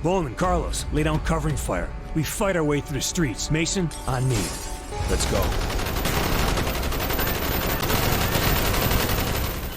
Bowman, Carlos, lay down covering fire. We fight our way through the streets. Mason, on me. Let's go.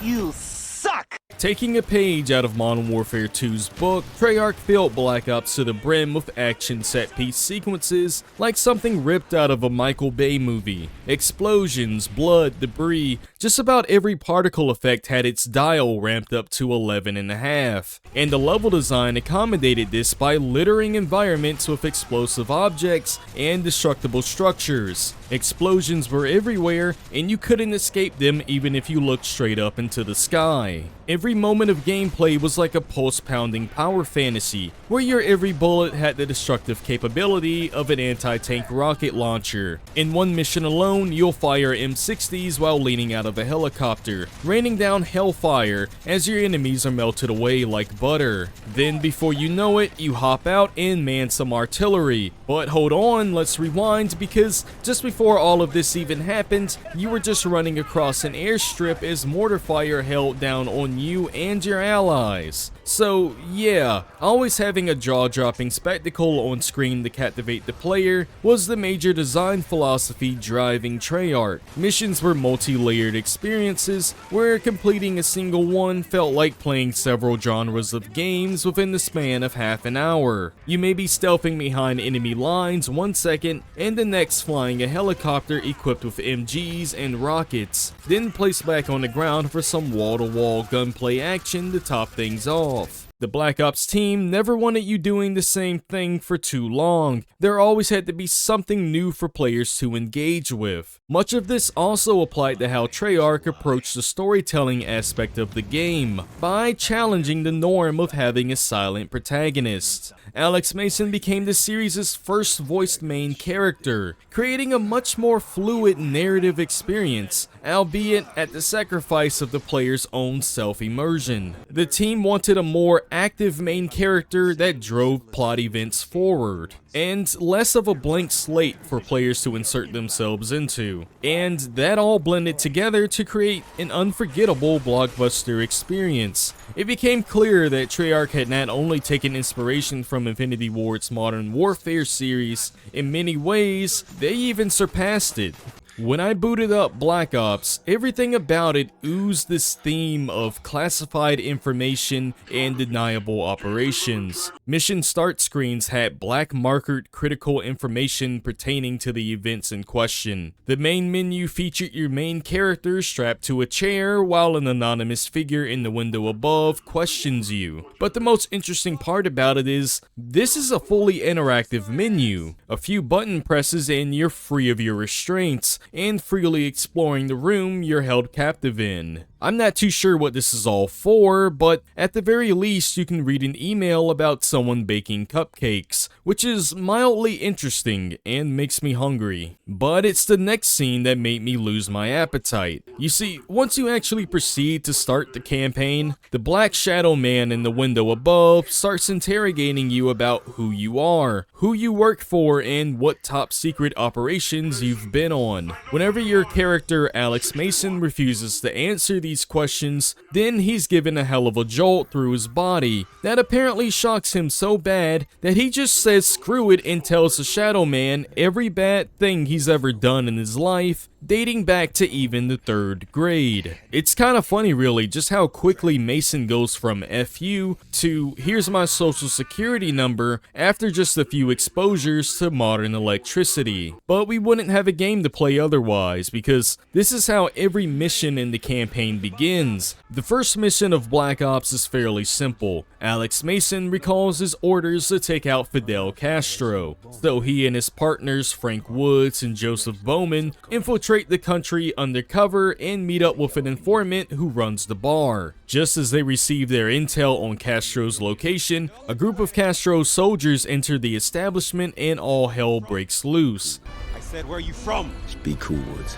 You suck! Taking a page out of Modern Warfare 2's book, Treyarch filled Black Ops to the brim with action set-piece sequences like something ripped out of a Michael Bay movie. Explosions, blood, debris, just about every particle effect had its dial ramped up to 11.5. And the level design accommodated this by littering environments with explosive objects and destructible structures. Explosions were everywhere, and you couldn't escape them even if you looked straight up into the sky. Every moment of gameplay was like a pulse-pounding power fantasy, where your every bullet had the destructive capability of an anti-tank rocket launcher. In one mission alone, you'll fire M60s while leaning out of a helicopter, raining down hellfire as your enemies are melted away like butter. Then before you know it, you hop out and man some artillery. But hold on, let's rewind, because just before all of this even happened, you were just running across an airstrip as mortar fire held down on you and your allies. So yeah, always having a jaw-dropping spectacle on screen to captivate the player was the major design philosophy driving Treyarch. Missions were multi-layered experiences where completing a single one felt like playing several genres of games within the span of half an hour. You may be stealthing behind enemy lines 1 second and the next flying a helicopter equipped with MGs and rockets, then placed back on the ground for some wall-to-wall gunplay action to top things off. The Black Ops team never wanted you doing the same thing for too long. There always had to be something new for players to engage with. Much of this also applied to how Treyarch approached the storytelling aspect of the game, by challenging the norm of having a silent protagonist. Alex Mason became the series' first voiced main character, creating a much more fluid narrative experience, albeit at the sacrifice of the player's own self-immersion. The team wanted a more active main character that drove plot events forward, and less of a blank slate for players to insert themselves into. And that all blended together to create an unforgettable blockbuster experience. It became clear that Treyarch had not only taken inspiration from Infinity Ward's Modern Warfare series, in many ways, they even surpassed it. When I booted up Black Ops, everything about it oozed this theme of classified information and deniable operations. Mission start screens had black markered critical information pertaining to the events in question. The main menu featured your main character strapped to a chair while an anonymous figure in the window above questions you. But the most interesting part about it is, this is a fully interactive menu. A few button presses and you're free of your restraints, and freely exploring the room you're held captive in. I'm not too sure what this is all for, but at the very least you can read an email about someone baking cupcakes, which is mildly interesting and makes me hungry. But it's the next scene that made me lose my appetite. You see, once you actually proceed to start the campaign, the Black Shadow Man in the window above starts interrogating you about who you are, who you work for, and what top secret operations you've been on. Whenever your character Alex Mason refuses to answer these questions, then he's given a hell of a jolt through his body that apparently shocks him so bad that he just says screw it and tells the Shadow Man every bad thing he's ever done in his life, dating back to even the 3rd grade. It's kind of funny really just how quickly Mason goes from F you to here's my social security number after just a few exposures to modern electricity. But we wouldn't have a game to play otherwise, because this is how every mission in the campaign begins. The first mission of Black Ops is fairly simple. Alex Mason recalls his orders to take out Fidel Castro, so he and his partners Frank Woods and Joseph Bowman infiltrate the country undercover and meet up with an informant who runs the bar. Just as they receive their intel on Castro's location, a group of Castro's soldiers enter the establishment and all hell breaks loose. I said, where are you from? Just be cool, Woods.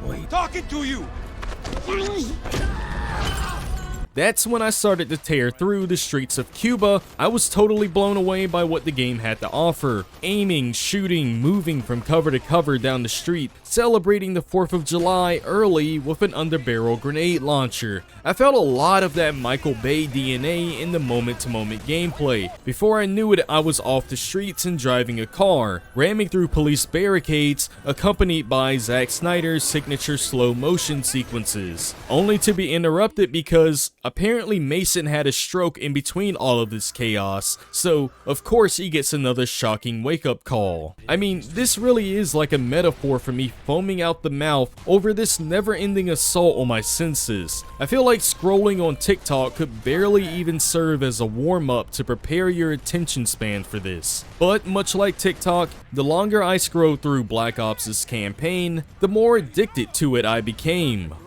Wait. Talking to you! That's when I started to tear through the streets of Cuba. I was totally blown away by what the game had to offer. Aiming, shooting, moving from cover to cover down the street, celebrating the 4th of July early with an underbarrel grenade launcher. I felt a lot of that Michael Bay DNA in the moment-to-moment gameplay. Before I knew it, I was off the streets and driving a car, ramming through police barricades, accompanied by Zack Snyder's signature slow motion sequences, only to be interrupted because apparently Mason had a stroke in between all of this chaos, so of course he gets another shocking wake-up call. I mean, this really is like a metaphor for me foaming out the mouth over this never-ending assault on my senses. I feel like scrolling on TikTok could barely even serve as a warm-up to prepare your attention span for this. But much like TikTok, the longer I scroll through Black Ops' campaign, the more addicted to it I became.